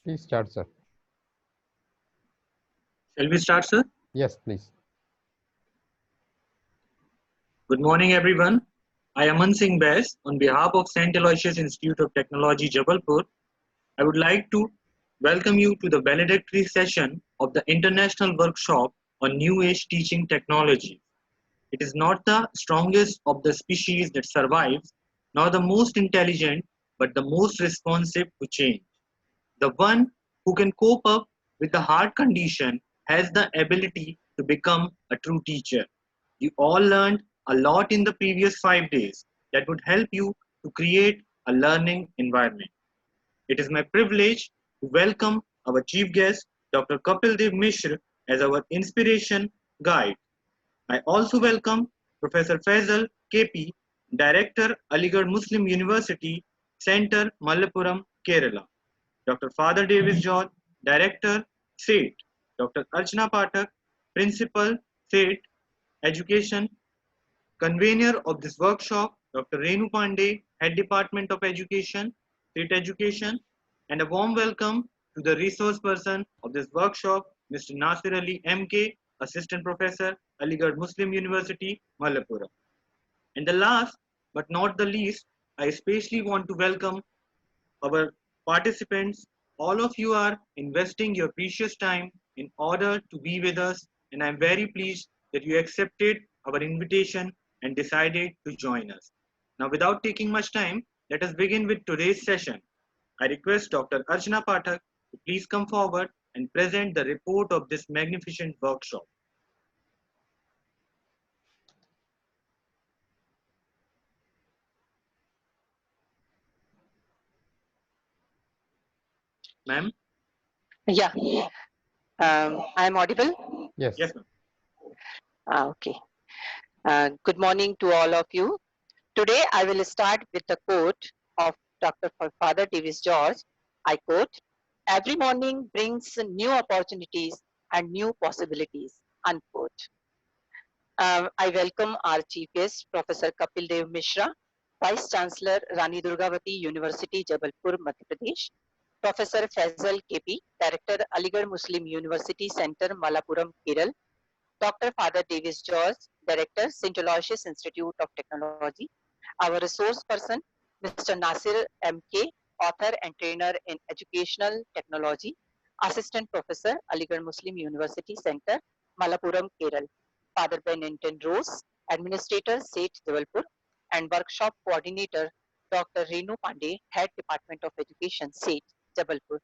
Please start, sir. Shall we start, sir? Yes, please. Good morning, everyone. I am Aman Singh Bains. On behalf of St. Aloysius Institute of Technology, Jabalpur, I would like to welcome you to the valedictory session of the International Workshop on New Age Teaching Technology. It is not the strongest of the species that survives, nor the most intelligent, but the most responsive to change. The one who can cope up with the hard condition has the ability to become a true teacher. You all learned a lot in the previous 5 days that would help you to create a learning environment. It is my privilege to welcome our chief guest, Dr. Kapil Dev Mishra, as our inspiration guide. I also welcome Professor Faisal KP, Director, Aligarh Muslim University, Center, Malappuram, Kerala. Dr. Father Davis George, Director, SATE. Dr. Archana Pathak, Principal, SATE, Education. Convener of this workshop, Dr. Renu Pandey, Head Department of Education, State Education, and a warm welcome to the resource person of this workshop, Mr. Nasir Ali MK, Assistant Professor, Aligarh Muslim University, Malappuram. And the last but not the least, I especially want to welcome our participants. All of you are investing your precious time in order to be with us, and I'm very pleased that you accepted our invitation and decided to join us. Now, without taking much time, let us begin with today's session. I request Dr. Archana Pathak to please come forward and present the report of this magnificent workshop. Ma'am? Yeah, I'm audible. Yes. Yes, ma'am. Okay. Good morning to all of you. Today I will start with the quote of Dr. Father Davis George. I quote, "Every morning brings new opportunities and new possibilities." Unquote. I welcome our chief guest, Professor Kapil Dev Mishra, Vice Chancellor, Rani Durgavati University, Jabalpur, Madhya Pradesh. Professor Faisal KP, Director, Aligarh Muslim University Center, Malappuram, Kerala. Dr. Father Davis George, Director, St. Aloysius Institute of Technology. Our resource person, Mr. Nasir MK, author and trainer in educational technology, Assistant Professor, Aligarh Muslim University Center, Malappuram, Kerala. Father Bennington Rose, Administrator, SATE, Jabalpur, and Workshop Coordinator, Dr. Renu Pandey, Head Department of Education, SATE, Jabalpur.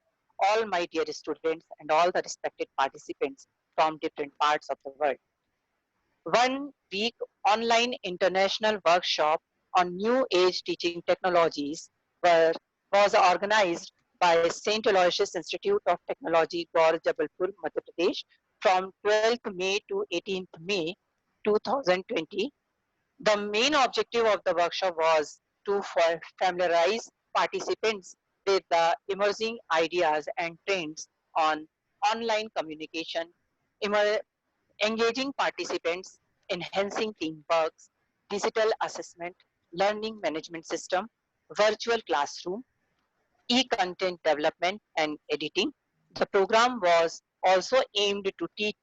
All my dear students and all the respected participants from different parts of the world. 1 week online international workshop on new age teaching technologies was organized by St. Aloysius Institute of Technology, Gaur, Jabalpur, Madhya Pradesh from 12th May to 18th May 2020. The main objective of the workshop was to familiarize participants with the emerging ideas and trends on online communication, engaging participants, enhancing teamwork, digital assessment, learning management system, virtual classroom, e-content development and editing. The program was also aimed to teach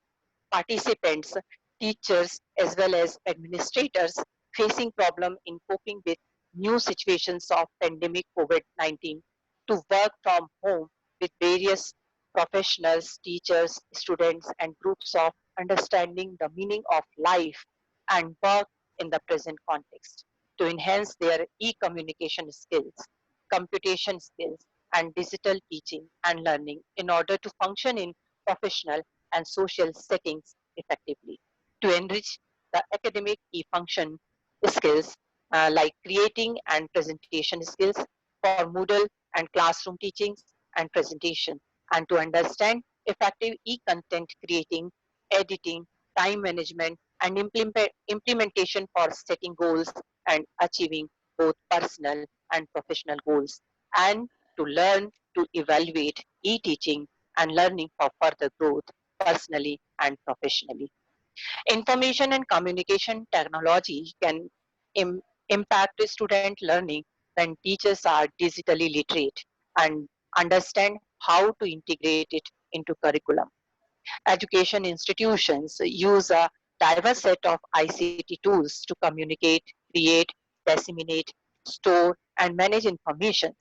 participants, teachers, as well as administrators facing problem in coping with new situations of pandemic COVID-19 to work from home with various professionals, teachers, students, and groups of understanding the meaning of life and work in the present context to enhance their e-communication skills, computation skills, and digital teaching and learning in order to function in professional and social settings effectively. To enrich the academic e-function skills like creating and presentation skills for Moodle and classroom teachings and presentation, and to understand effective e-content creating, editing, time management, and implementation for setting goals and achieving both personal and professional goals, and to learn to evaluate e-teaching and learning for further growth personally and professionally. Information and communication technology can impact student learning when teachers are digitally literate and understand how to integrate it into curriculum. Education institutions use a diverse set of ICT tools to communicate, create, disseminate, store, and manage information.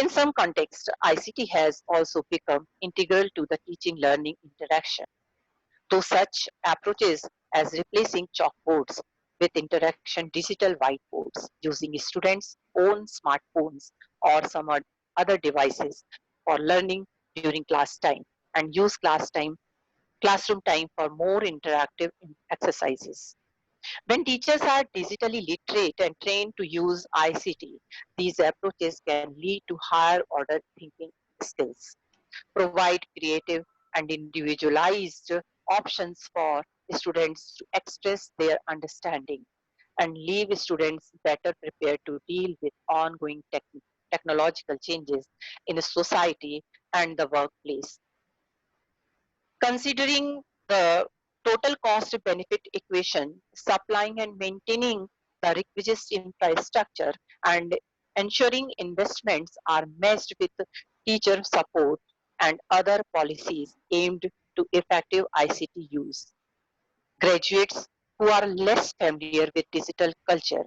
In some contexts, ICT has also become integral to the teaching learning interaction. Though such approaches as replacing chalkboards with interaction digital whiteboards using students' own smartphones or some other devices for learning during class time and use classroom time for more interactive exercises. When teachers are digitally literate and trained to use ICT, these approaches can lead to higher order thinking skills, provide creative and individualized options for students to express their understanding, and leave students better prepared to deal with ongoing technological changes in a society and the workplace. Considering the total cost benefit equation, supplying and maintaining the requisite infrastructure and ensuring investments are matched with teacher support and other policies aimed to effective ICT use. Graduates who are less familiar with digital culture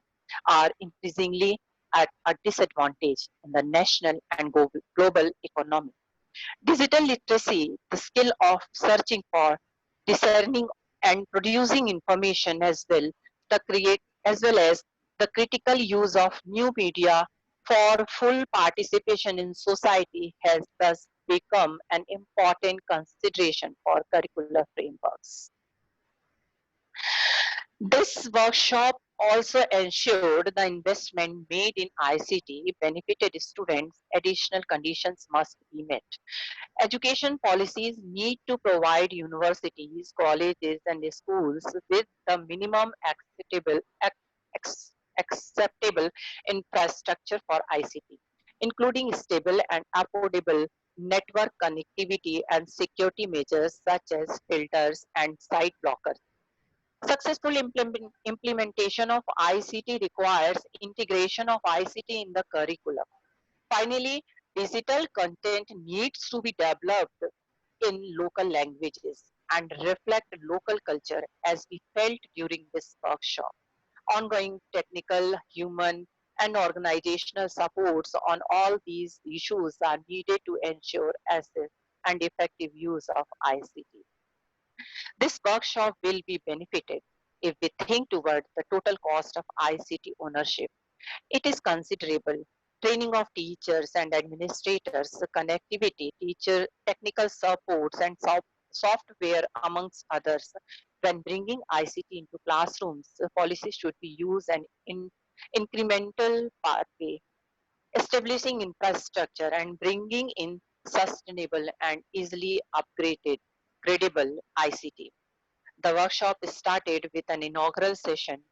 are increasingly at a disadvantage in the national and global economy. Digital literacy, the skill of searching for, discerning, and producing information as well as the critical use of new media for full participation in society has thus become an important consideration for curricular frameworks. This workshop also ensured the investment made in ICT benefited students. Additional conditions must be met. Education policies need to provide universities, colleges, and schools with the minimum acceptable infrastructure for ICT, including stable and affordable network connectivity and security measures such as filters and site blockers. Successful implementation of ICT requires integration of ICT in the curriculum. Finally, digital content needs to be developed in local languages and reflect local culture as we felt during this workshop. Ongoing technical, human, and organizational supports on all these issues are needed to ensure access and effective use of ICT. This workshop will be benefited if we think toward the total cost of ICT ownership. It is considerable. Training of teachers and administrators, connectivity, teacher technical supports, and software, amongst others. When bringing ICT into classrooms, policy should be used an incremental pathway, establishing infrastructure and bringing in sustainable and easily upgraded, credible ICT. The workshop started with an inaugural session.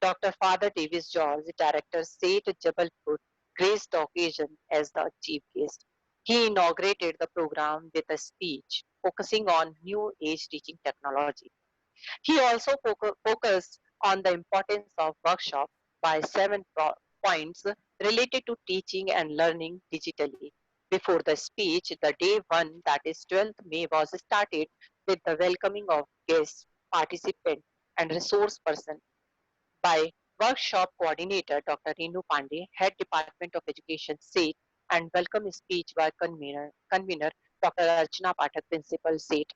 Dr. Father Davis George, Director, SAIT Jabalpur, graced the occasion as the chief guest. He inaugurated the program with a speech focusing on new age teaching technology. He also focused on the importance of workshop by seven points related to teaching and learning digitally. Before the speech, the day one, that is 12th May, was started with the welcoming of guests, participants, and resource person by workshop coordinator Dr. Renu Pandey, Head Department of Education, SAIT, and welcome speech by convener Dr. Archana Pathak, Principal, SAIT.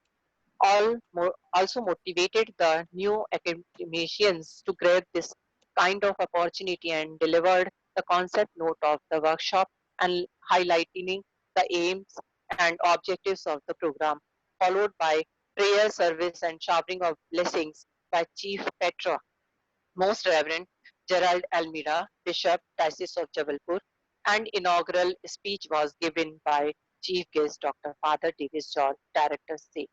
Also motivated the new academicians to grab this kind of opportunity and delivered the concept note of the workshop and highlighting the aims and objectives of the program, followed by prayer service and showering of blessings by Chief Petra, Most Reverend Gerald Almira, Bishop, Diocese of Jabalpur, and inaugural speech was given by Chief Guest Dr. Father Davis George, Director, SAIT.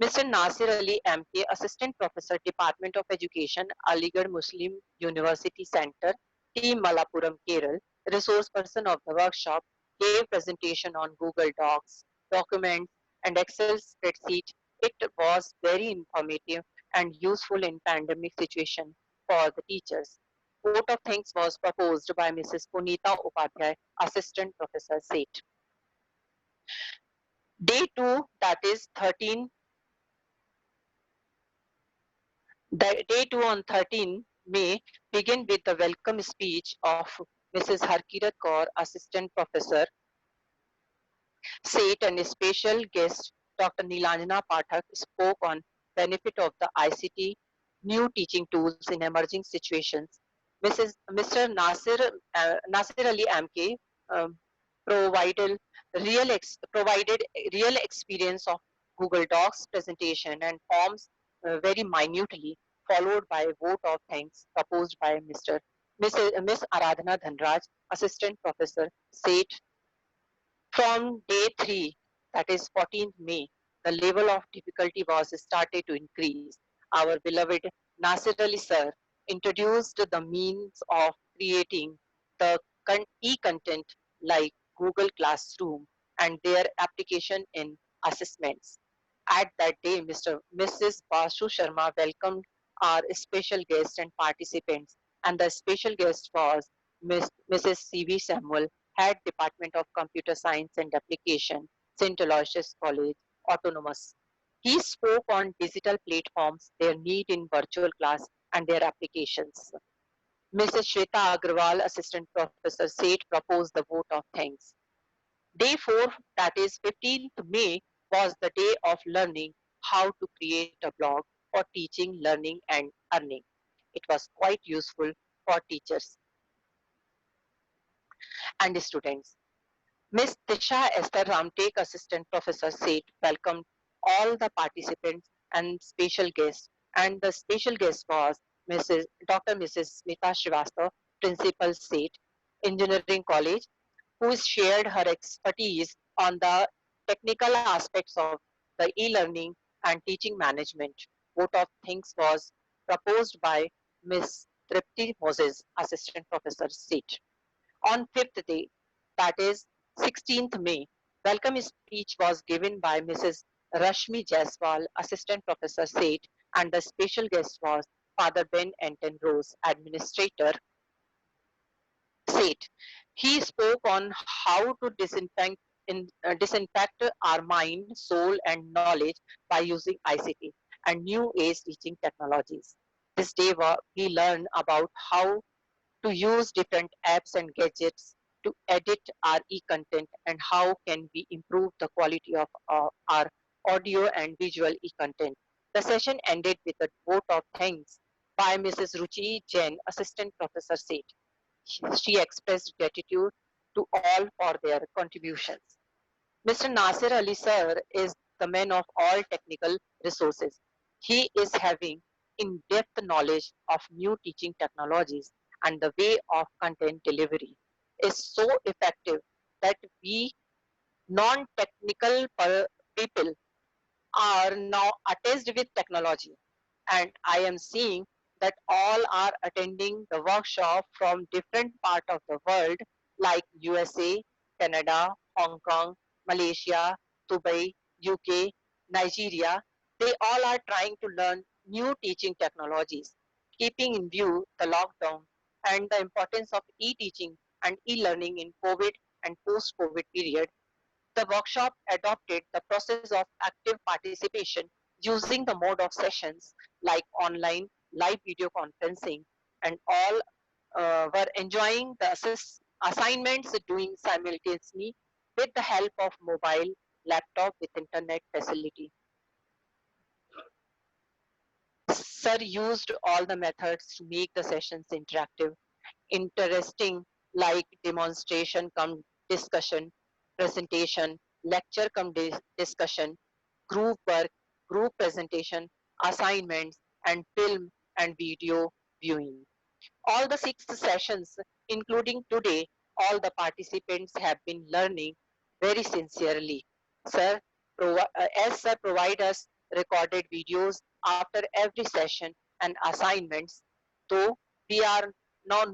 Mr. Nasir Ali MK, Assistant Professor, Department of Education, Aligarh Muslim University Center, Team Malappuram, Kerala, resource person of the workshop, gave presentation on Google Docs, documents, and Excel spreadsheet. It was very informative and useful in pandemic situation for the teachers. Vote of thanks was proposed by Mrs. Punita Upadhyay, Assistant Professor, SAIT. Day 2, that is 13, the day 2 on 13 May, begin with the welcome speech of Mrs. Harkirat Kaur, Assistant Professor, SATE, and a special guest, Dr. Nilanjana Pathak, spoke on benefit of the ICT new teaching tools in emerging situations. Mr. Nasir Ali Amke um, provided provided real experience of Google Docs presentation and forms very minutely, followed by a vote of thanks proposed by Miss Aradhana Dhanraj, Assistant Professor, SATE. From day 3, that is 14th May, the level of difficulty was started to increase. Our beloved Nasir Ali sir introduced the means of creating the e-content like Google Classroom and their application in assessments. At that day, Mrs. Basu Sharma welcomed our special guests and participants, and the special guest was Mrs. C.V. Samuel, Head Department of Computer Science and Application, St. Aloysius College, Autonomous. He spoke on digital platforms, their need in virtual class, and their applications. Mrs. Shweta Agrawal, Assistant Professor, SATE, proposed the vote of thanks. Day 4, that is 15th May, was the day of learning how to create a blog for teaching, learning, and earning. It was quite useful for teachers and students. Ms. Tisha Esther Ramtek, Assistant Professor, SATE, welcomed all the participants and special guests. And the special guest was Dr. Mrs. Smita Srivastava, Principal, SATE, Engineering College, who shared her expertise on the technical aspects of the e-learning and teaching management. Vote of thanks was proposed by Ms. Tripti Moses, Assistant Professor, SATE. On fifth day, that is 16th May, welcome speech was given by Mrs. Rashmi Jaiswal, Assistant Professor, SATE, and the special guest was Father Ben Anton Rose, Administrator, SATE. He spoke on how to disinfect our mind, soul, and knowledge by using ICT and new age teaching technologies. This day we learned about how to use different apps and gadgets to edit our e-content and how can we improve the quality of our audio and visual e-content. The session ended with a vote of thanks by Mrs. Ruchi Jain, Assistant Professor, SATE. She expressed gratitude to all for their contributions. Mr. Nasir Ali sir is the man of all technical resources. He is having in-depth knowledge of new teaching technologies, and the way of content delivery is so effective that we non-technical people are now attached with technology. And I am seeing that all are attending the workshop from different part of the world like USA, Canada, Hong Kong, Malaysia, Dubai, UK, Nigeria. They all are trying to learn new teaching technologies, keeping in view the lockdown and the importance of e-teaching and e-learning in COVID and post-COVID period. The workshop adopted the process of active participation using the mode of sessions like online, live video conferencing, and all were enjoying the assignments doing simultaneously with the help of mobile, laptop with internet facility. Sir used all the methods to make the sessions interactive, interesting, like demonstration come discussion, presentation, lecture come discussion, group work, group presentation, assignments, and film and video viewing. All the 6 sessions, including today, all the participants have been learning very sincerely. Sir, as Sir provide us recorded videos after every session and assignments, though we are now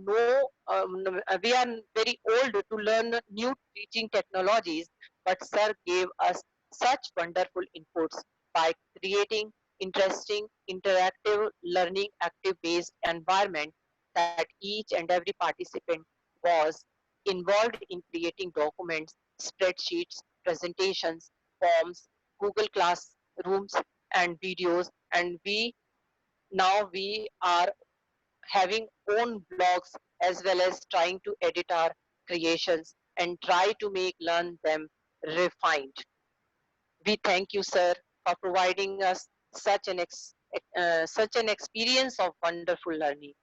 we are very old to learn new teaching technologies, but Sir gave us such wonderful inputs by creating interesting, interactive, learning, active-based environment that each and every participant was involved in creating documents, spreadsheets, presentations, forms, Google Classrooms, and videos. And we are having own blogs as well as trying to edit our creations and try to make learn them refined. We thank you, sir, for providing us such an experience of wonderful learning.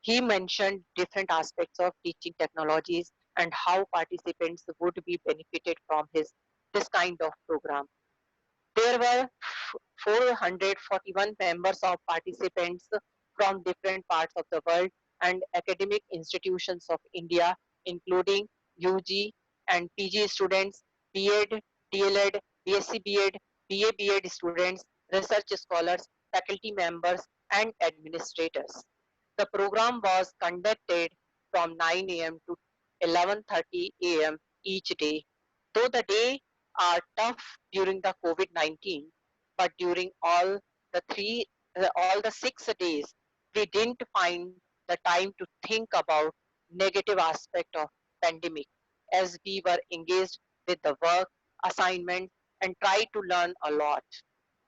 He mentioned different aspects of teaching technologies and how participants would be benefited from this kind of program. There were 441 members of participants from different parts of the world and academic institutions of India, including UG and PG students, B.Ed, DLEd, BSc B.Ed, BA B.Ed students, research scholars, faculty members, and administrators. The program was conducted from 9 a.m. to 11:30 a.m. each day. Though the day are tough during the COVID-19, but during all the 6 days, we didn't find the time to think about negative aspect of pandemic as we were engaged with the work, assignment, and tried to learn a lot.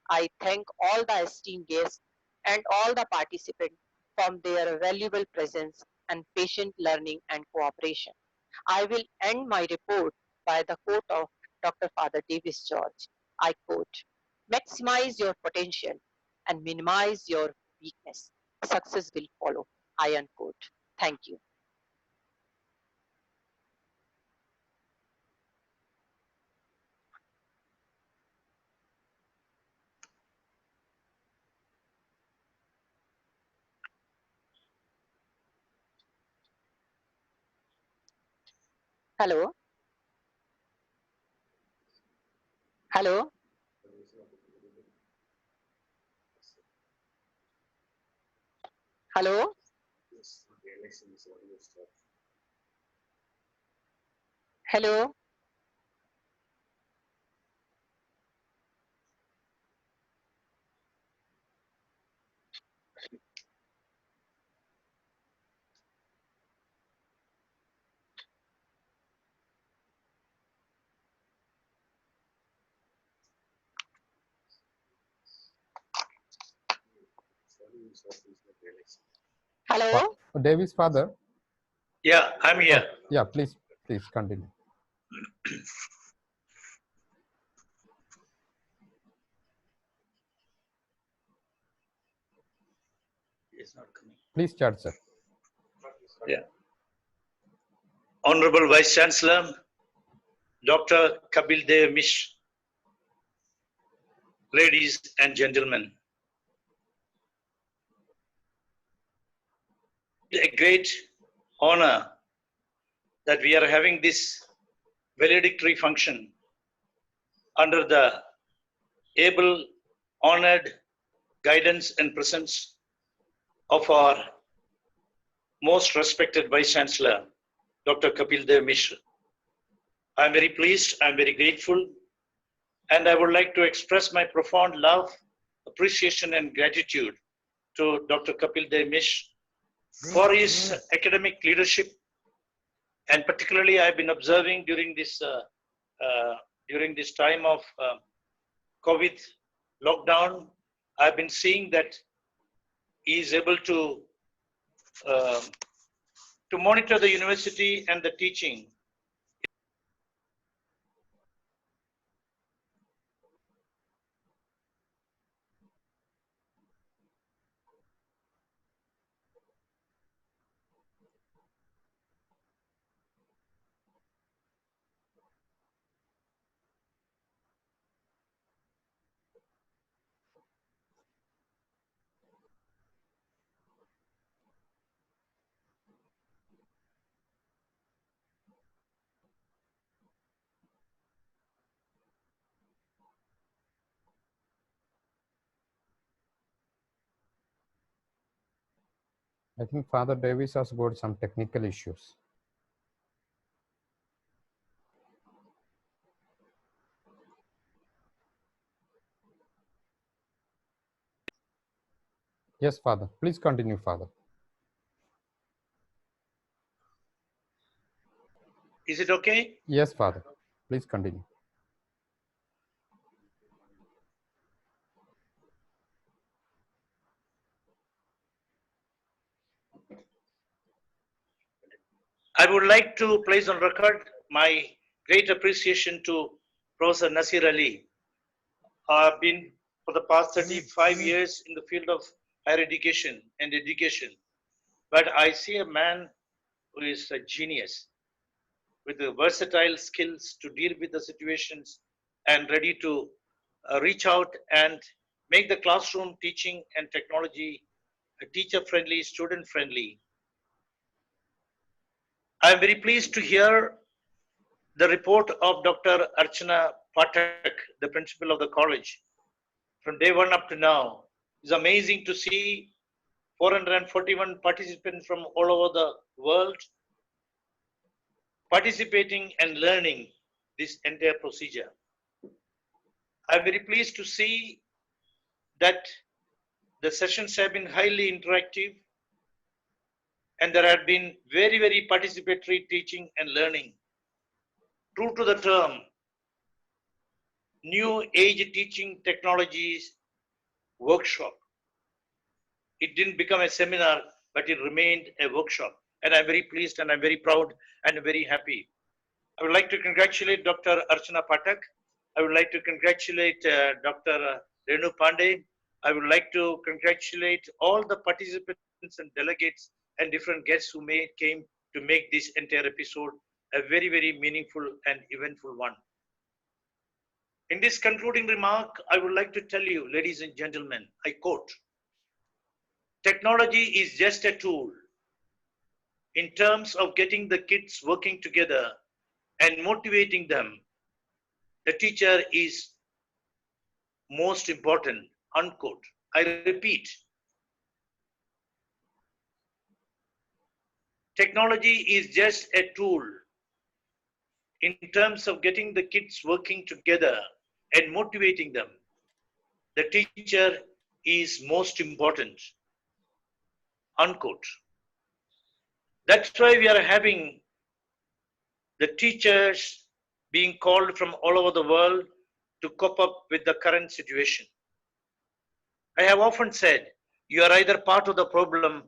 I thank all the esteemed guests and all the participants from their valuable presence and patient learning and cooperation. I will end my report by the quote of Dr. Father Davis George. I quote, maximize your potential and minimize your weakness. Success will follow. I unquote. Thank you. Hello. Hello. Hello. Hello. Hello. Davis' father. Yeah, I'm here. Oh, yeah, please continue. It's not coming. Please start, sir. Yeah. Honorable Vice Chancellor, Dr. Kapil Dev Mishra, ladies and gentlemen, a great honor that we are having this valedictory function under the able, honored guidance and presence of our most respected Vice Chancellor, Dr. Kapil Dev Mishra. I'm very pleased, I'm very grateful, and I would like to express my profound love, appreciation, and gratitude to Dr. Kapil Dev Mishra for his academic leadership. And particularly, I've been observing during this time of COVID lockdown, I've been seeing that he is able to monitor the university and the teaching. I think Father Davis has got some technical issues. Yes, Father. Please continue, Father. Is it okay? Yes, Father. Please continue. I would like to place on record my great appreciation to Professor Nasir Ali. I've been for the past 35 years in the field of higher education and education. But I see a man who is a genius with the versatile skills to deal with the situations and ready to reach out and make the classroom teaching and technology teacher friendly, student friendly. I am very pleased to hear the report of Dr. Archana Pathak, the principal of the college. From day one up to now, it's amazing to see 441 participants from all over the world participating and learning this entire procedure. I'm very pleased to see that the sessions have been highly interactive and there have been very, very participatory teaching and learning. True to the term, new age teaching technologies workshop. It didn't become a seminar, but it remained a workshop. And I'm very pleased and I'm very proud and very happy. I would like to congratulate Dr. Archana Pathak. I would like to congratulate Dr. Renu Pandey. I would like to congratulate all the participants and delegates and different guests who came to make this entire episode a very, very meaningful and eventful one. In this concluding remark, I would like to tell you, ladies and gentlemen, I quote, technology is just a tool in terms of getting the kids working together and motivating them. The teacher is most important, unquote. I repeat, technology is just a tool in terms of getting the kids working together and motivating them. The teacher is most important, unquote. That's why we are having the teachers being called from all over the world to cope up with the current situation. I have often said, you are either part of the problem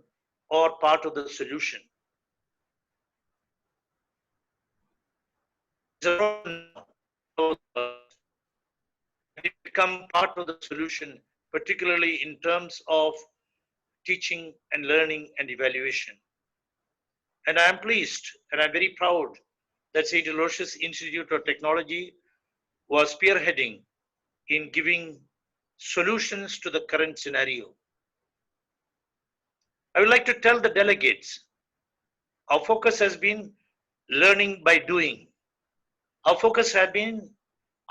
or part of the solution. Become part of the solution, particularly in terms of teaching and learning and evaluation. And I am pleased and I'm very proud that St. Aloysius Institute of Technology was spearheading in giving solutions to the current scenario. I would like to tell the delegates, our focus has been learning by doing. Our focus has been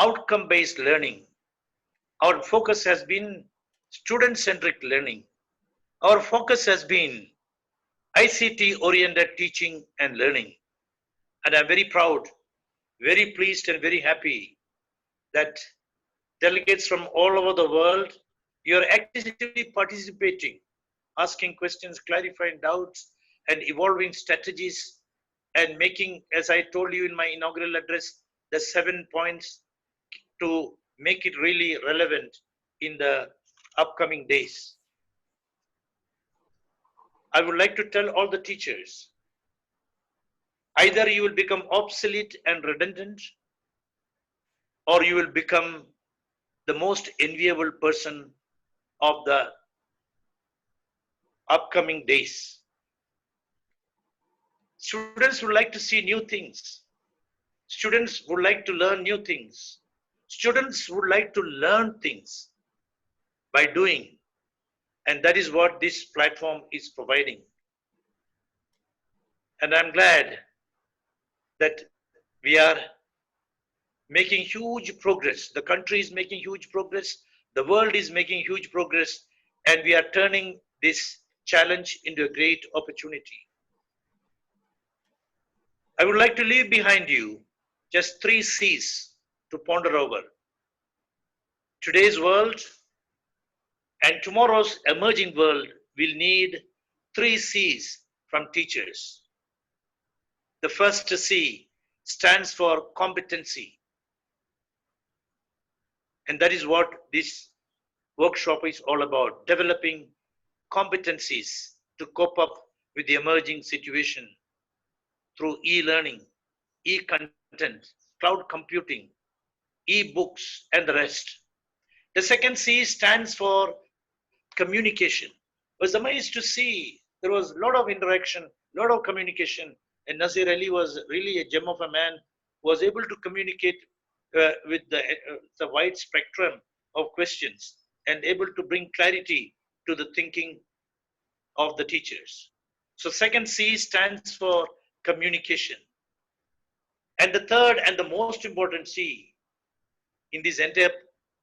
outcome-based learning. Our focus has been student-centric learning. Our focus has been ICT-oriented teaching and learning. And I'm very proud, very pleased and very happy that delegates from all over the world, you're actively participating, asking questions, clarifying doubts, and evolving strategies, and making, as I told you in my inaugural address, the 7 points to make it really relevant in the upcoming days. I would like to tell all the teachers, either you will become obsolete and redundant, or you will become the most enviable person of the upcoming days. Students would like to see new things. Students would like to learn new things. Students would like to learn things by doing. And that is what this platform is providing. And I'm glad that we are making huge progress. The country is making huge progress. The world is making huge progress. And we are turning this challenge into a great opportunity. I would like to leave behind you just 3 C's to ponder over. Today's world and tomorrow's emerging world will need 3 C's from teachers. The first C stands for competency. And that is what this workshop is all about, developing competencies to cope up with the emerging situation through e-learning, e-content, cloud computing, e-books, and the rest. The second C stands for communication. I was amazed to see there was a lot of interaction, a lot of communication, and Nasir Ali was really a gem of a man who was able to communicate with the wide spectrum of questions and able to bring clarity to the thinking of the teachers. So second C stands for communication. And the third and the most important C in this entire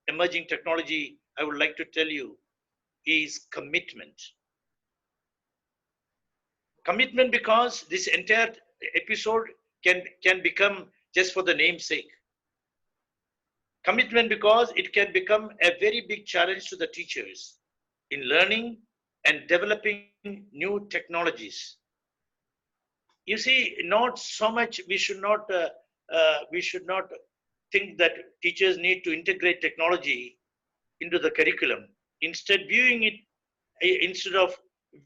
emerging technology, I would like to tell you, is commitment. Commitment, because this entire episode can become just for the namesake. Commitment because it can become a very big challenge to the teachers in learning and developing new technologies. You see, not so much we should not think that teachers need to integrate technology into the curriculum. Instead of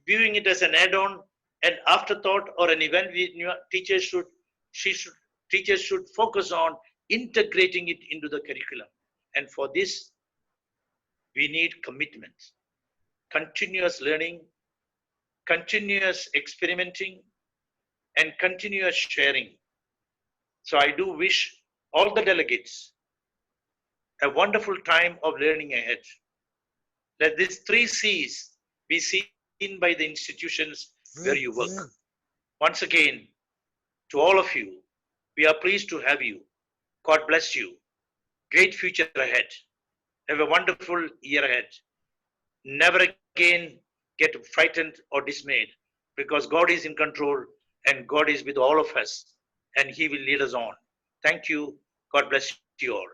viewing it as an add-on, an afterthought, or an event, teachers should focus on integrating it into the curriculum. And for this, we need commitment, continuous learning, continuous experimenting, and continuous sharing. So I do wish all the delegates a wonderful time of learning ahead. Let these 3 C's be seen by the institutions where you work. Once again, to all of you, we are pleased to have you. God bless you. Great future ahead. Have a wonderful year ahead. Never again get frightened or dismayed, because God is in control and God is with all of us and He will lead us on. Thank you. God bless you all.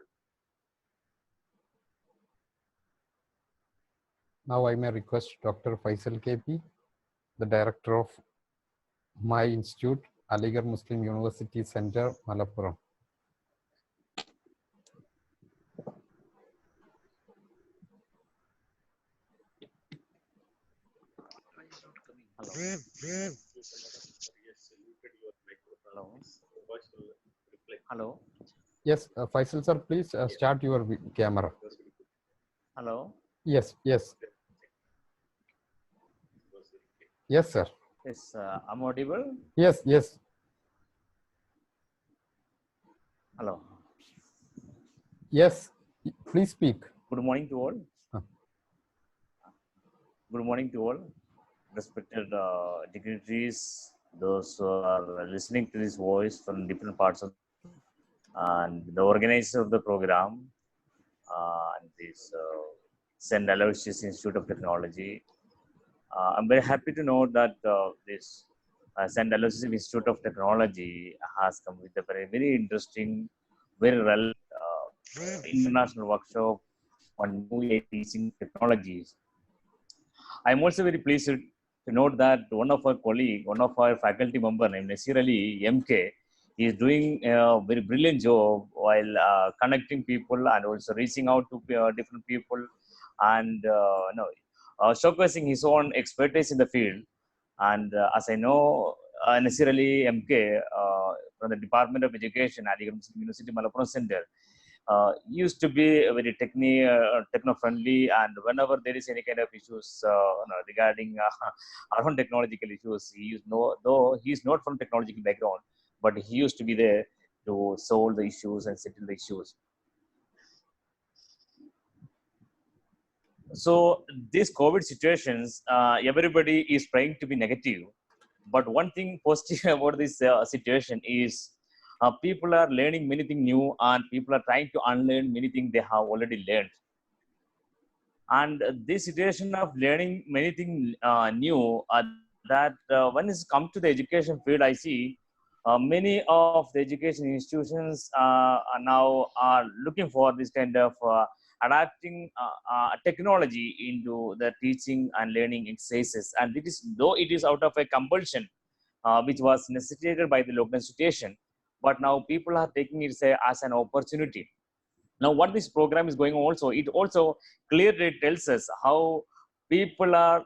Now I may request Dr. Faisal KP, the director of my institute, Aligarh Muslim University Center, Malappuram. Hello. Yes, Faisal sir, please start your camera. Hello. Yes. Yes, sir. Yes, I'm audible. Yes. Hello. Yes, please speak. Good morning to all. Good morning to all, respected dignitaries, those who are listening to this voice from different parts of, and the organizer of the program, and this St. Aloysius Institute of Technology. I'm very happy to know that this St. Aloysius Institute of Technology has come with a very interesting, very relevant international workshop on new teaching technologies. I'm also very pleased to note that one of our colleagues, one of our faculty member named Nasir Ali MK, is doing a very brilliant job while connecting people and also reaching out to different people and showcasing his own expertise in the field. And as I know, Nasir Ali MK from the Department of Education at Aligarh Muslim University Malappuram Center used to be very techno-friendly, and whenever there is any kind of issues regarding our own technological issues, though he is not from technological background, but he used to be there to solve the issues and settle the issues. So these COVID situations, everybody is trying to be negative, but one thing positive about this situation is people are learning many things new, and people are trying to unlearn many things they have already learned. And this situation of learning many things new, that when it's come to the education field, I see many of the education institutions now are looking for this kind of adapting technology into the teaching and learning exercises. And it is, though it is out of a compulsion, which was necessitated by the lockdown situation, but now people are taking it as an opportunity. Now, what this program is going on also, it also clearly tells us how people are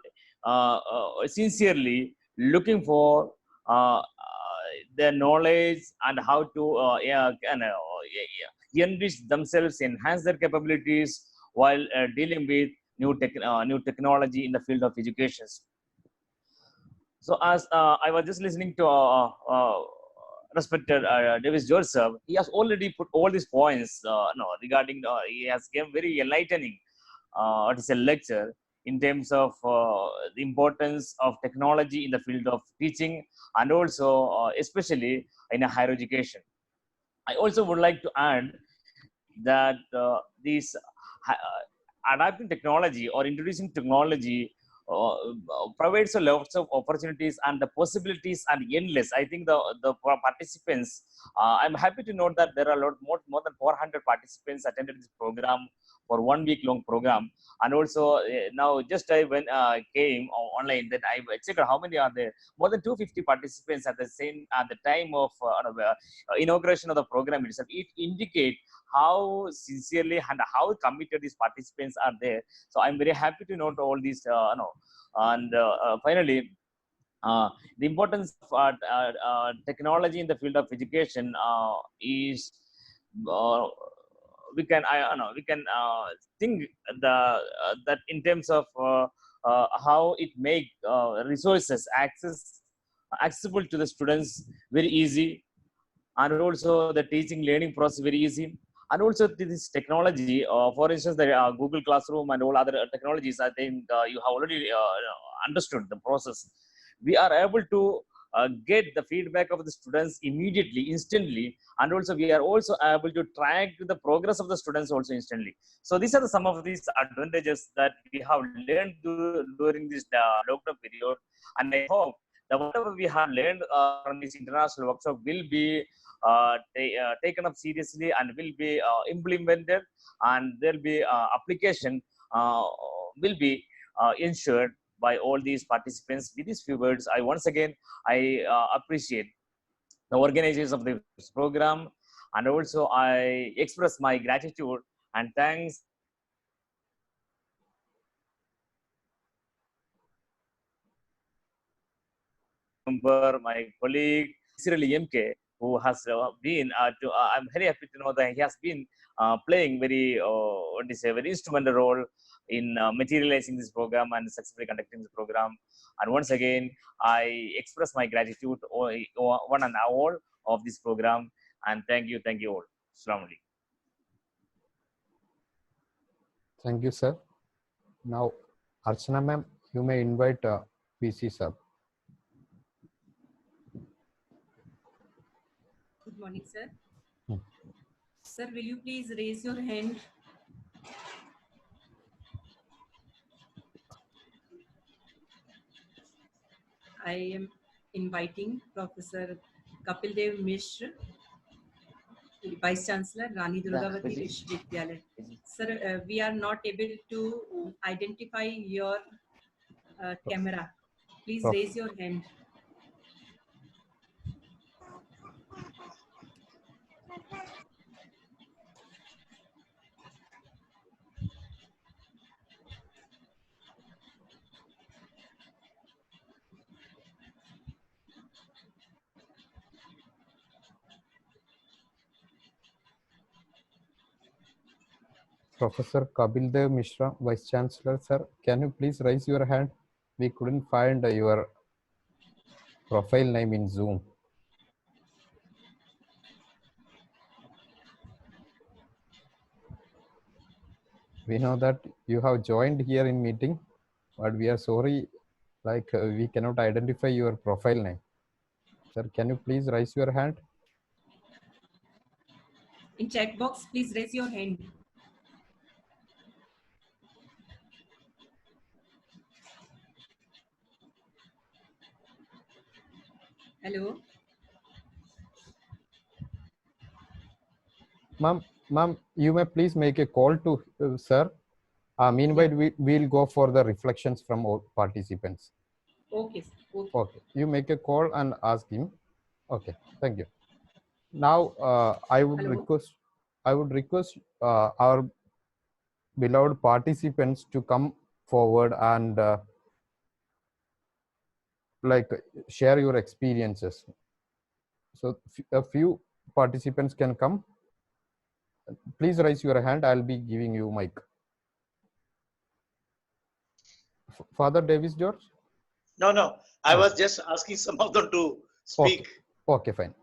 sincerely looking for their knowledge and how to enrich themselves, enhance their capabilities while dealing with new technology in the field of education. So as I was just listening to respected Davis Joseph, he has already put all these points regarding, he has given very enlightening what is a lecture in terms of the importance of technology in the field of teaching, and also especially in a higher education. I also would like to add that these adapting technology or introducing technology provides a lots of opportunities, and the possibilities are endless. I think the participants, I'm happy to note that there are a lot more than 400 participants attended this program for 1 week long program. And also now just I when came online, that I checked how many are there. More than 250 participants at the time of inauguration of the program itself. It indicates how sincerely and how committed these participants are there. So I'm very happy to note all these and finally the importance of technology in the field of education is we can think that in terms of how it make resources accessible to the students very easy, and also the teaching learning process very easy. And also this technology, for instance, the Google Classroom and all other technologies, I think you have already understood the process. We are able to get the feedback of the students immediately, instantly, and also we are also able to track the progress of the students also instantly. So these are some of these advantages that we have learned during this lockdown period, and I hope that whatever we have learned from this international workshop will be taken up seriously and will be implemented, and there will be application will be ensured by all these participants. With these few words, I once again appreciate the organizers of this program, and also I express my gratitude and thanks member, my colleague, Cyril MK, who has been, I'm very happy to know that he has been playing very instrumental role in materializing this program and successfully conducting this program. And once again, I express my gratitude one and all of this program, and thank you all. Assalamu alaikum. Thank you, sir. Now, Archana ma'am, you may invite PC sir. Good morning, sir. Sir, will you please raise your hand? I am inviting Professor Kapil Dev Mishra, Vice Chancellor, Rani Durgavati Vishwavidyalaya. Sir, we are not able to identify your camera. Please raise your hand. Professor Kapil Dev Mishra, Vice Chancellor, sir, can you please raise your hand? We couldn't find your profile name in Zoom. We know that you have joined here in meeting, but we are sorry, like we cannot identify your profile name. Sir, can you please raise your hand? In chat box, please raise your hand. Hello. Ma'am, you may please make a call to sir. Meanwhile, Yeah. we'll go for the reflections from all participants. Okay, sir. Okay. Okay, you make a call and ask him. Okay, thank you. Now, I would Hello. request our beloved participants to come forward and like share your experiences. So a few participants can come. Please raise your hand. I'll be giving you mic. Father Davis George? No. I was just asking some of them to speak. Okay, fine.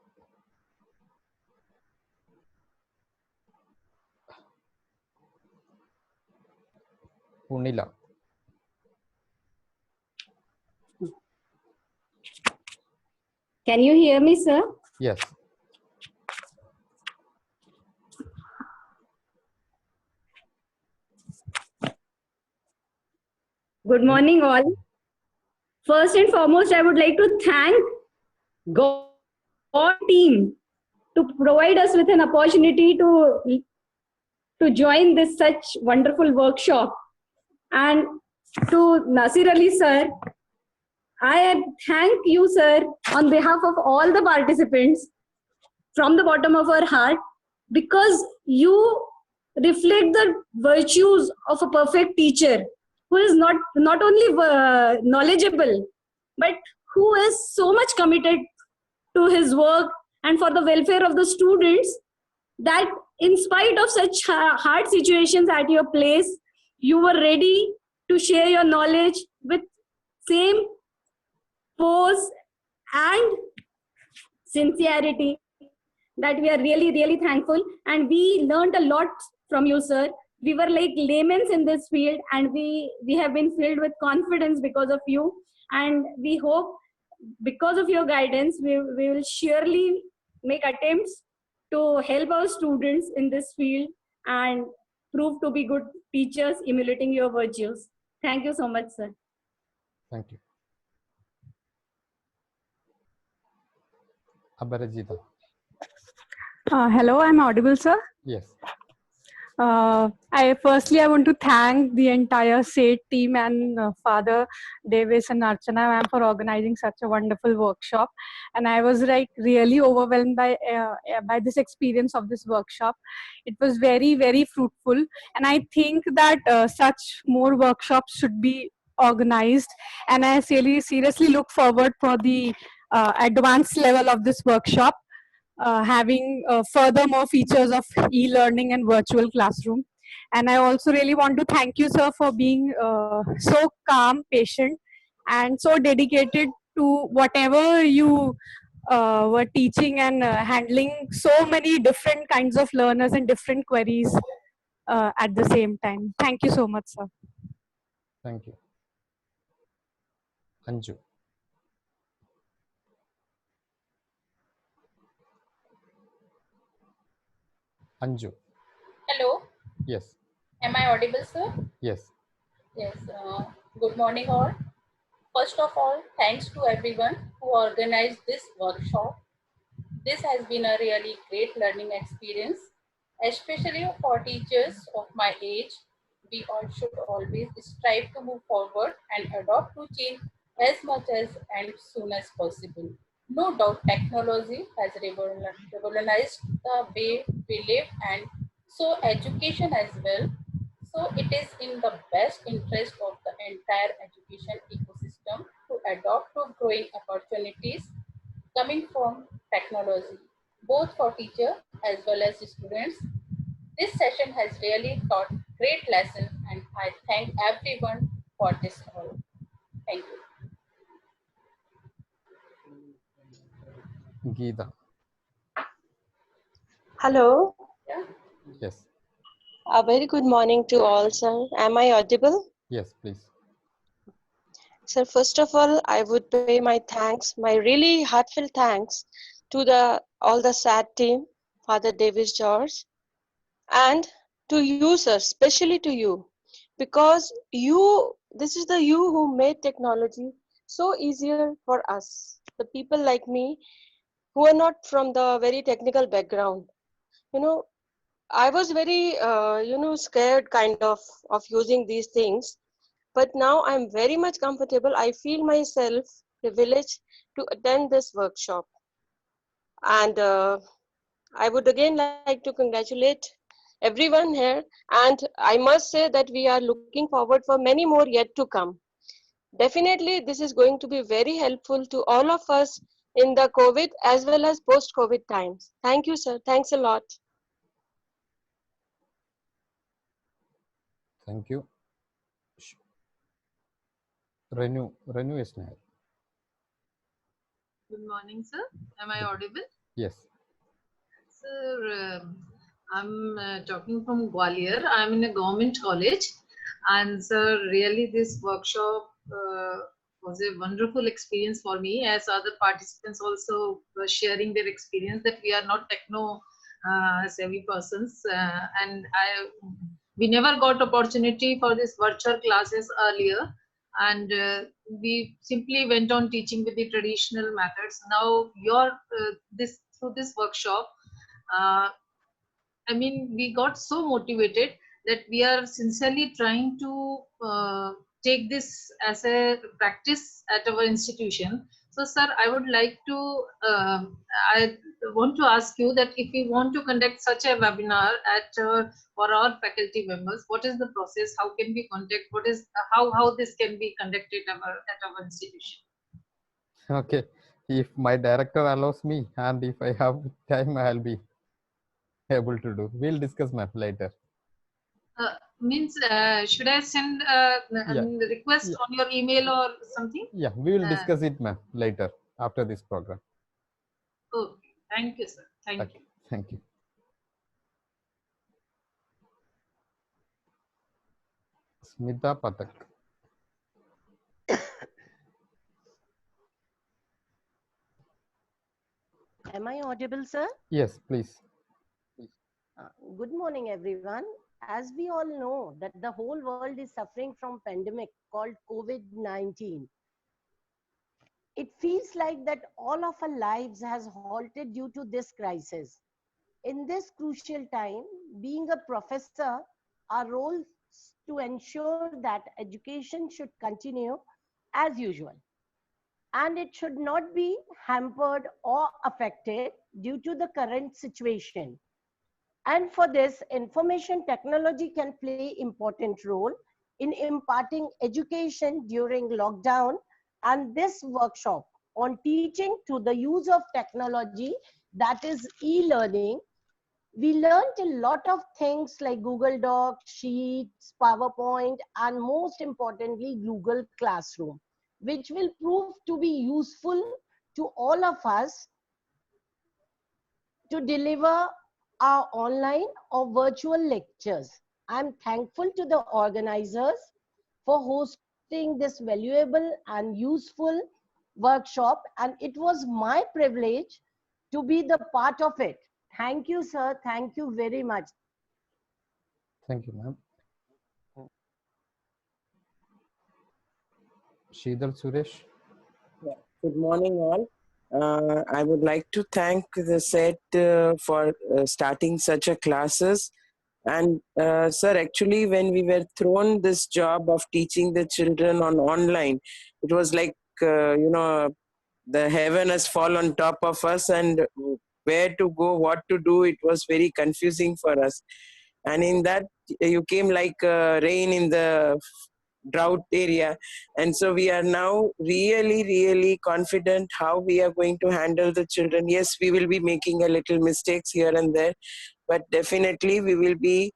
Punila. Can you hear me, sir? Yes. Good morning, all. First and foremost, I would like to thank God team to provide us with an opportunity to join this such wonderful workshop. And to Nasir Ali sir, I thank you, sir, on behalf of all the participants from the bottom of our heart, because you reflect the virtues of a perfect teacher who is not only knowledgeable, but who is so much committed to his work and for the welfare of the students, that in spite of such hard situations at your place, you were ready to share your knowledge with same pose and sincerity, that we are really thankful. And we learned a lot from you, sir. We were like laymen in this field, and we have been filled with confidence because of you. And we hope because of your guidance, we will surely make attempts to help our students in this field and prove to be good teachers, emulating your virtues. Thank you so much, sir. Thank you. Abharajita. Hello, I'm audible, sir. Yes. I want to thank the entire SATE team and Father Davis and Archana ma'am for organizing such a wonderful workshop. And I was like really overwhelmed by this experience of this workshop. It was very fruitful, and I think that such more workshops should be organized. And I really seriously look forward for the advanced level of this workshop. Having further more features of e-learning and virtual classroom. And I also really want to thank you, sir, for being so calm, patient, and so dedicated to whatever you were teaching, and handling so many different kinds of learners and different queries at the same time. Thank you so much, sir. Thank you. Anju. Anju. Hello. Yes. Am I audible, sir? Yes. Yes. Good morning, all. First of all, thanks to everyone who organized this workshop. This has been a really great learning experience, especially for teachers of my age. We all should always strive to move forward and adopt to change as much as and soon as possible. No doubt technology has revolutionized the way we live, and so education as well. So it is in the best interest of the entire education ecosystem to adopt to growing opportunities coming from technology, both for teacher as well as students. This session has really taught great lessons, and I thank everyone for this all. Thank you. Geeta. Hello. Yeah. Yes. A very good morning to all, sir. Am I audible? Yes, please. Sir, first of all, I would pay my thanks, my really heartfelt thanks to all the SAT team, Father Davis George, and to you, sir, especially to you, because this is the you who made technology so easier for us, the people like me who are not from the very technical background. I was very, scared kind of using these things, but now I'm very much comfortable. I feel myself privileged to attend this workshop. And I would again like to congratulate everyone here. And I must say that we are looking forward for many more yet to come. Definitely, this is going to be very helpful to all of us in the COVID as well as post-COVID times. Thank you, sir. Thanks a lot. Thank you. Renu is now. Good morning, sir. Am I audible? Yes. Sir, I'm talking from Gwalior. I'm in a government college. And sir, really this workshop was a wonderful experience for me, as other participants also were sharing their experience that we are not techno savvy persons. And we never got opportunity for this virtual classes earlier. And we simply went on teaching with the traditional methods. Now through this workshop, I mean, we got so motivated that we are sincerely trying to take this as a practice at our institution. So, sir, I would like to, I want to ask you that if we want to conduct such a webinar for our faculty members, what is the process? How can we contact? What is how this can be conducted at our institution? Okay. If my director allows me and if I have time, I'll be able to do. We'll discuss, ma'am, later. Should I send a request on your email or something? Yeah, we will discuss it, ma'am, later after this program. Okay. Thank you, sir. Thank you. Thank you. Smita Pathak. Am I audible, sir? Yes, please. Good morning, everyone. As we all know that the whole world is suffering from pandemic called COVID-19. It feels like that all of our lives has halted due to this crisis. In this crucial time, being a professor, our role is to ensure that education should continue as usual. And it should not be hampered or affected due to the current situation. And for this, information technology can play important role in imparting education during lockdown, and this workshop on teaching through the use of technology, that is e-learning. We learned a lot of things like Google Docs, Sheets, PowerPoint, and most importantly, Google Classroom, which will prove to be useful to all of us to deliver our online or virtual lectures. I'm thankful to the organizers for hosting this valuable and useful workshop, and it was my privilege to be the part of it. Thank you, sir. Thank you very much. Thank you, ma'am. Sheetal Suresh. Yeah. Good morning, all. I would like to thank the SET for starting such a classes. And sir, actually, when we were thrown this job of teaching the children on online, it was like, the heaven has fallen on top of us, and where to go, what to do, it was very confusing for us. And in that, you came like rain in the drought area, and so we are now really confident how we are going to handle the children. Yes, we will be making a little mistakes here and there, but definitely we will be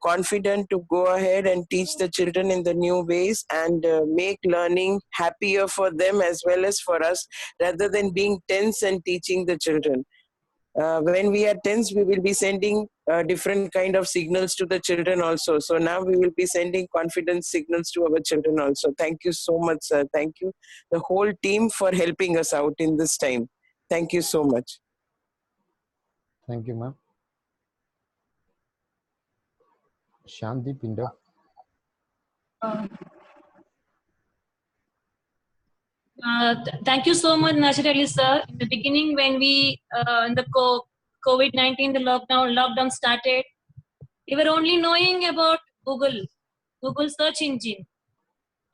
confident to go ahead and teach the children in the new ways and make learning happier for them as well as for us, rather than being tense and teaching the children. When we are tense, we will be sending different kind of signals to the children also. So now we will be sending confidence signals to our children also. Thank you so much, sir. Thank you, the whole team, for helping us out in this time. Thank you so much. Thank you, ma'am. Shanti Pindo. Thank you so much, Nasir Ali sir. In the beginning, when we in the COVID-19, the lockdown started, we were only knowing about Google search engine.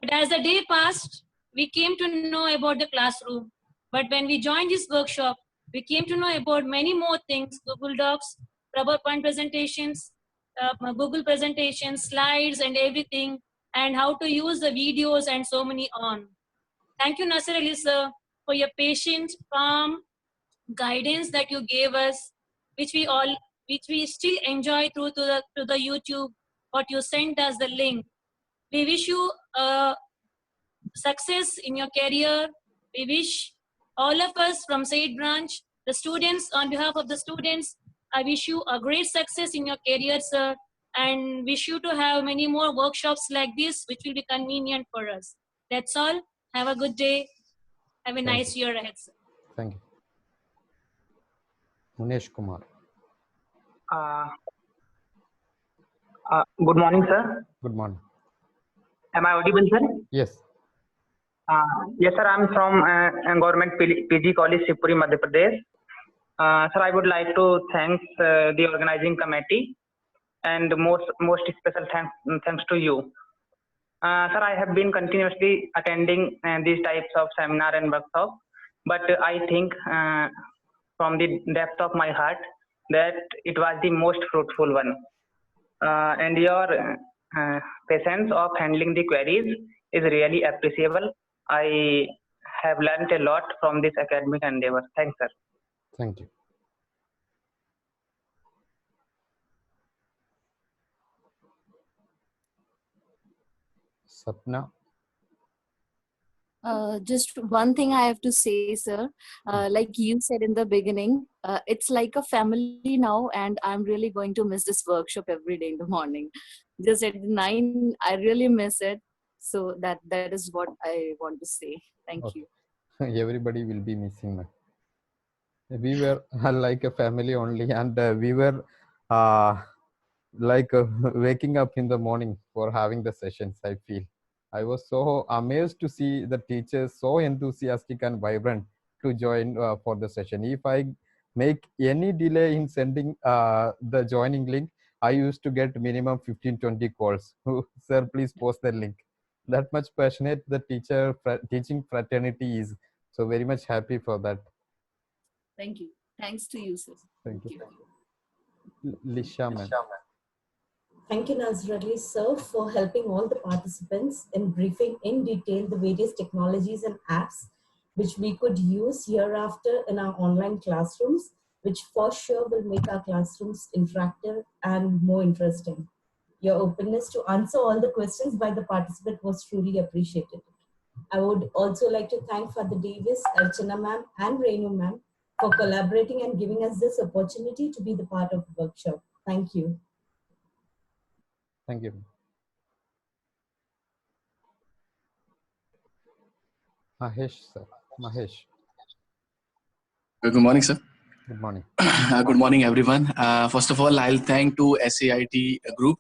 But as the day passed, we came to know about the classroom. But when we joined this workshop, we came to know about many more things: Google Docs, PowerPoint presentations, Google presentations, slides, and everything, and how to use the videos and so many on. Thank you, Nasir Ali sir. for your patient, calm guidance that you gave us, which we still enjoy through to the YouTube, what you sent us the link. We wish you success in your career. We wish all of us from Said Branch, the students, on behalf of the students, I wish you a great success in your career, sir, and wish you to have many more workshops like this, which will be convenient for us. That's all. Have a good day. Have a nice year ahead, sir. Thank you. Munesh Kumar. Good morning, sir. Good morning. Am I audible, sir? Yes. Yes, sir. I'm from Government PG College, Shivpuri, Madhya Pradesh. Sir, I would like to thank the organizing committee, and most special thanks to you. Sir, I have been continuously attending these types of seminar and workshop, but I think from the depth of my heart that it was the most fruitful one. And your patience of handling the queries is really appreciable. I have learned a lot from this academic endeavor. Thanks, sir. Thank you. Sapna. Just one thing I have to say, sir. Like you said in the beginning, it's like a family now, and I'm really going to miss this workshop every day in the morning. Just at 9, I really miss it. So that is what I want to say. Thank you. Everybody will be missing me. We were like a family only, and we were like waking up in the morning for having the sessions. I feel I was so amazed to see the teachers so enthusiastic and vibrant to join for the session. If I make any delay in sending the joining link, I used to get minimum 15-20 calls. Sir, please post the link. That much passionate the teaching fraternity is. So very much happy for that. Thank you. Thanks to you, sir. Thank you. Lisha, ma'am. Thank you, Nazir Ali, sir, for helping all the participants in briefing in detail the various technologies and apps which we could use hereafter in our online classrooms, which for sure will make our classrooms interactive and more interesting. Your openness to answer all the questions by the participant was truly appreciated. I would also like to thank Father Davis, Archana ma'am, and Renu ma'am for collaborating and giving us this opportunity to be the part of the workshop. Thank you. Thank you. Mahesh, sir. Mahesh. Good morning, sir. Good morning. Good morning, everyone. First of all, I'll thank to SAIT group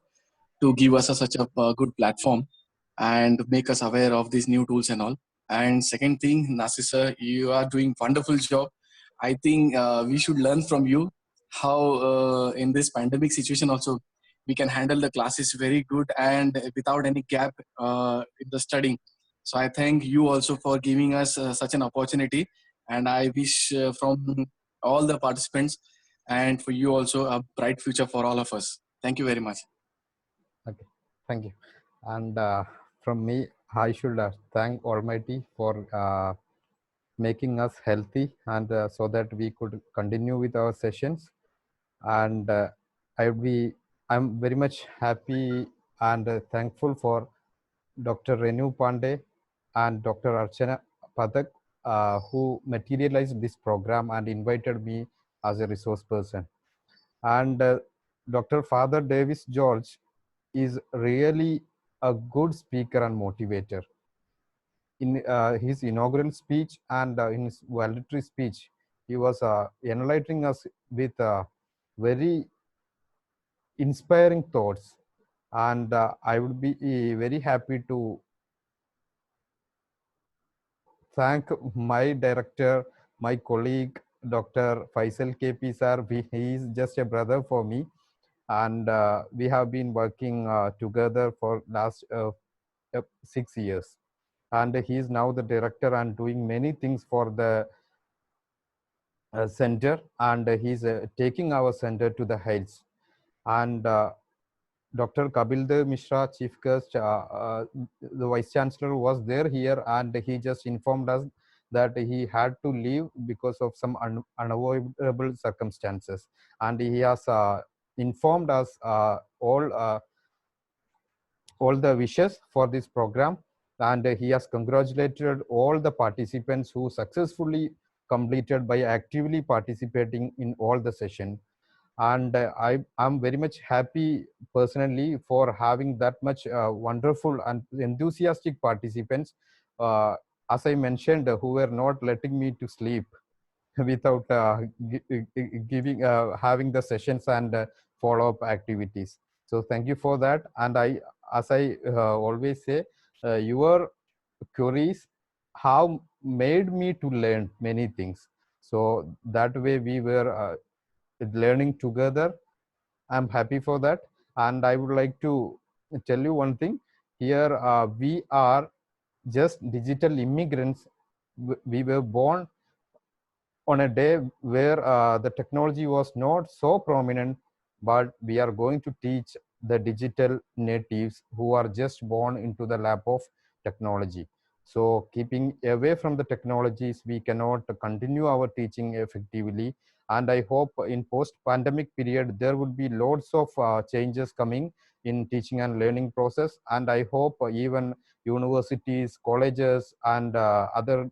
to give us such a good platform and make us aware of these new tools and all. And second thing, Nasir sir, you are doing wonderful job. I think we should learn from you how in this pandemic situation also we can handle the classes very good and without any gap in the studying. So I thank you also for giving us such an opportunity, and I wish from all the participants and for you also a bright future for all of us. Thank you very much. Okay, thank you. And from me, I should thank Almighty for making us healthy and so that we could continue with our sessions. And I'm very much happy and thankful for Dr. Renu Pandey and Dr. Archana Pathak who materialized this program and invited me as a resource person. And Dr. Father Davis George is really a good speaker and motivator. In his inaugural speech and in his valedictory speech, he was enlightening us with very inspiring thoughts. And I would be very happy to thank my director, my colleague, Dr. Faisal KP sir. He is just a brother for me. And we have been working together for last 6 years. And he is now the director and doing many things for the center, and he's taking our center to the heights. And Dr. Kapildev Mishra, Chief Guest, the Vice Chancellor was there here, and he just informed us that he had to leave because of some unavoidable circumstances, and he has informed us all the wishes for this program, and he has congratulated all the participants who successfully completed by actively participating in all the session. And I'm very much happy personally for having that much wonderful and enthusiastic participants, as I mentioned, who were not letting me to sleep without having the sessions and follow-up activities. So thank you for that. And as I always say, your queries have made me to learn many things. So that way we were learning together. I'm happy for that. And I would like to tell you one thing. Here we are just digital immigrants. We were born on a day where the technology was not so prominent, but we are going to teach the digital natives who are just born into the lap of technology. So keeping away from the technologies, we cannot continue our teaching effectively. And I hope in post-pandemic period, there would be lots of changes coming in teaching and learning process. And I hope even universities, colleges, and other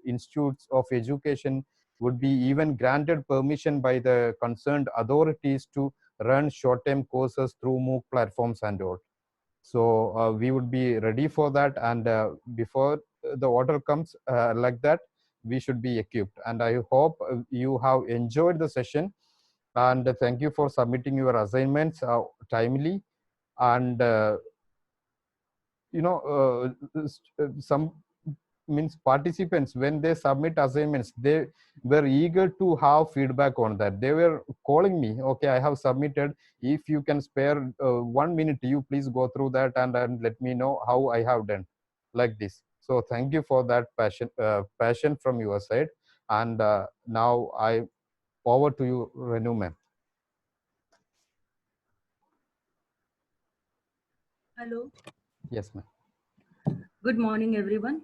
institutes of education would be even granted permission by the concerned authorities to run short-term courses through MOOC platforms and all. So we would be ready for that, and before the order comes like that, we should be equipped. And I hope you have enjoyed the session, and thank you for submitting your assignments timely. And some means participants, when they submit assignments, they were eager to have feedback on that. They were calling me, okay, I have submitted, if you can spare 1 minute, you please go through that and let me know how I have done, like this. So thank you for that passion from your side. And now I over to you, Renu ma'am. Hello. Yes ma'am. Good morning, everyone.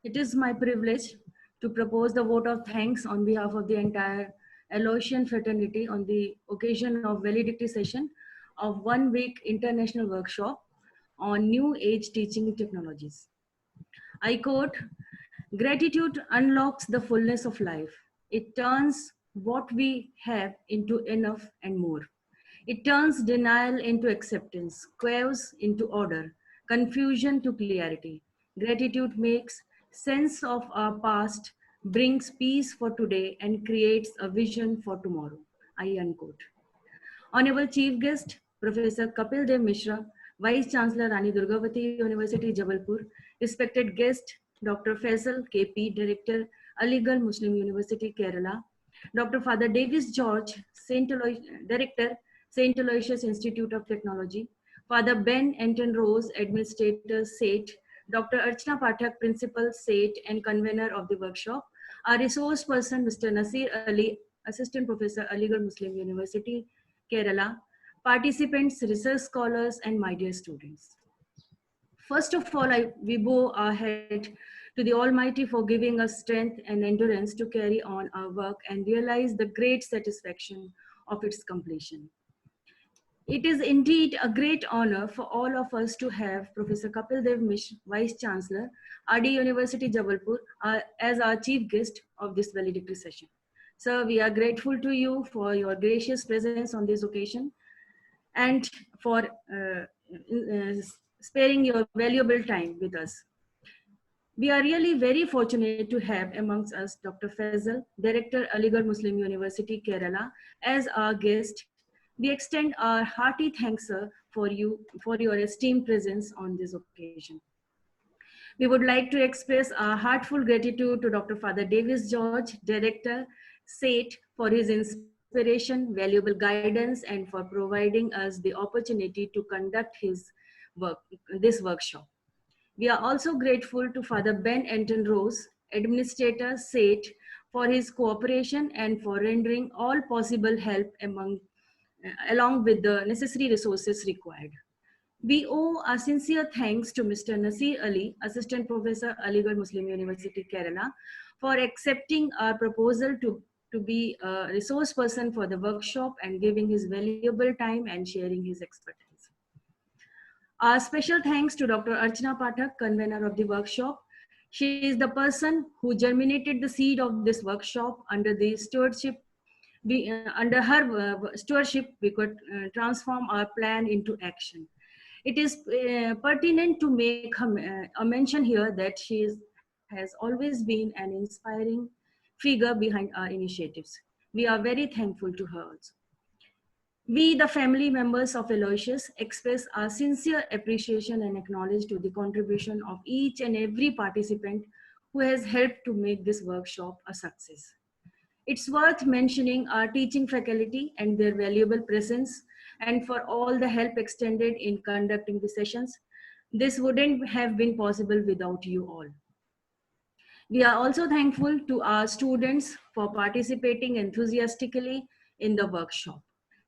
It is my privilege to propose the vote of thanks on behalf of the entire Aloysian fraternity on the occasion of valedictory session of 1 week international workshop on new age teaching technologies. I quote, "Gratitude unlocks the fullness of life. It turns what we have into enough and more. It turns denial into acceptance, chaos into order, confusion to clarity. Gratitude makes sense of our past, brings peace for today, and creates a vision for tomorrow." I unquote. Honorable Chief Guest, Professor Kapil Dev Mishra, Vice Chancellor Rani Durgavati University, Jabalpur, respected guest, Dr. Faisal KP, Director, Aligarh Muslim University, Kerala, Dr. Father Davis George, Director, St. Aloysius Institute of Technology, Father Ben Anton Rose, Administrator, SATE, Dr. Archana Pathak, Principal, SATE, and Convener of the workshop, our resource person, Mr. Nasir Ali, Assistant Professor, Aligarh Muslim University, Kerala, participants, research scholars, and my dear students. First of all, we bow our head to the Almighty for giving us strength and endurance to carry on our work and realize the great satisfaction of its completion. It is indeed a great honor for all of us to have Professor Kapil Dev Mishra, Vice Chancellor, RD University, Jabalpur, as our chief guest of this valedictory session. Sir, we are grateful to you for your gracious presence on this occasion and for sparing your valuable time with us. We are really very fortunate to have amongst us Dr. Faisal, Director, Aligarh Muslim University, Kerala, as our guest. We extend our hearty thanks, sir, for your esteemed presence on this occasion. We would like to express our heartfelt gratitude to Dr. Father Davis George, Director, SATE, for his inspiration, valuable guidance, and for providing us the opportunity to conduct this workshop. We are also grateful to Father Ben Anton Rose, Administrator, SATE, for his cooperation and for rendering all possible help along with the necessary resources required. We owe our sincere thanks to Mr. Nasir Ali, Assistant Professor, Aligarh Muslim University, Kerala, for accepting our proposal to be a resource person for the workshop and giving his valuable time and sharing his expertise. Our special thanks to Dr. Archana Pathak, convener of the workshop. She is the person who germinated the seed of this workshop. Under the stewardship, under her stewardship, we could transform our plan into action. It is pertinent to make a mention here that has always been an inspiring figure behind our initiatives. We are very thankful to her also. We, the family members of Aloysius, express our sincere appreciation and acknowledge to the contribution of each and every participant who has helped to make this workshop a success. It's worth mentioning our teaching faculty and their valuable presence, and for all the help extended in conducting the sessions. This wouldn't have been possible without you all. We are also thankful to our students for participating enthusiastically in the workshop.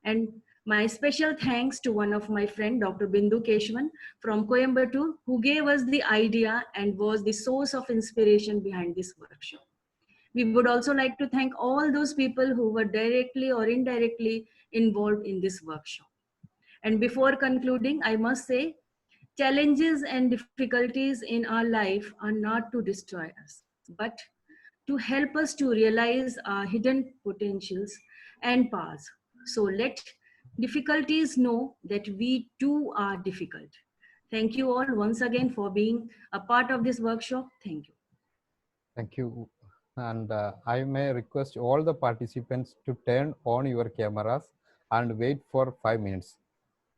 And my special thanks to one of my friend, Dr. Bindu Keshwan from Coimbatore, who gave us the idea and was the source of inspiration behind this workshop. We would also like to thank all those people who were directly or indirectly involved in this workshop. And before concluding, I must say, challenges and difficulties in our life are not to destroy us, but to help us to realize our hidden potentials and powers. So let difficulties know that we too are difficult. Thank you all once again for being a part of this workshop. Thank you. Thank you. And I may request all the participants to turn on your cameras and wait for 5 minutes.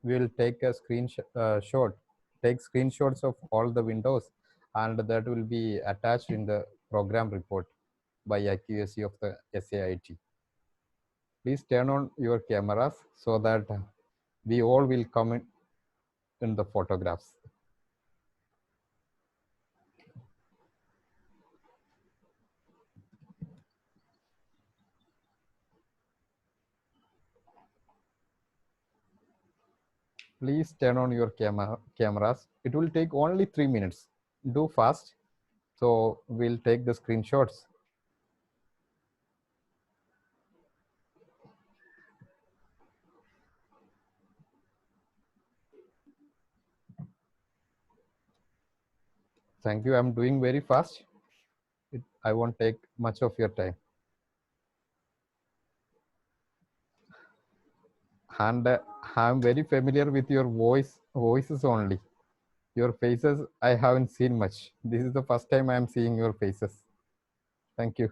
We will take a screenshot, take screenshots of all the windows, and that will be attached in the program report by IQAC of the SAIT. Please turn on your cameras so that we all will come in the photographs. Please turn on your cameras. It will take only 3 minutes. Do fast. So we'll take the screenshots. Thank you. I'm doing very fast. I won't take much of your time. And I'm very familiar with your voices only. Your faces, I haven't seen much. This is the first time I'm seeing your faces. Thank you.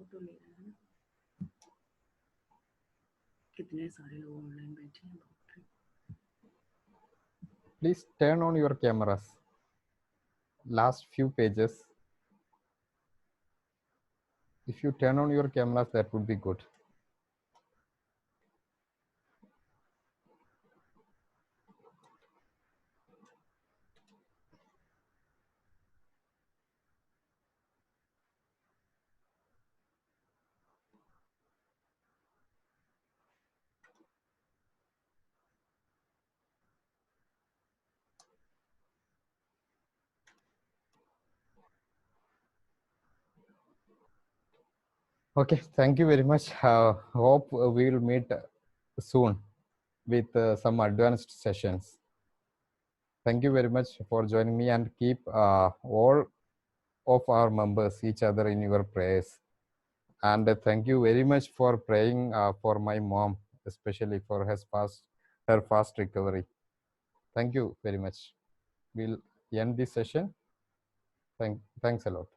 Photo ले रहे हैं ना, कितने सारे लोग online बैठे हैं. Please turn on your cameras. Last few pages. If you turn on your cameras, that would be good. Okay, thank you very much. Hope we will meet soon with some advanced sessions. Thank you very much for joining me, and keep all of our members, each other in your prayers. And thank you very much for praying for my mom, especially for her fast recovery. Thank you very much. We'll end this session. Thanks a lot.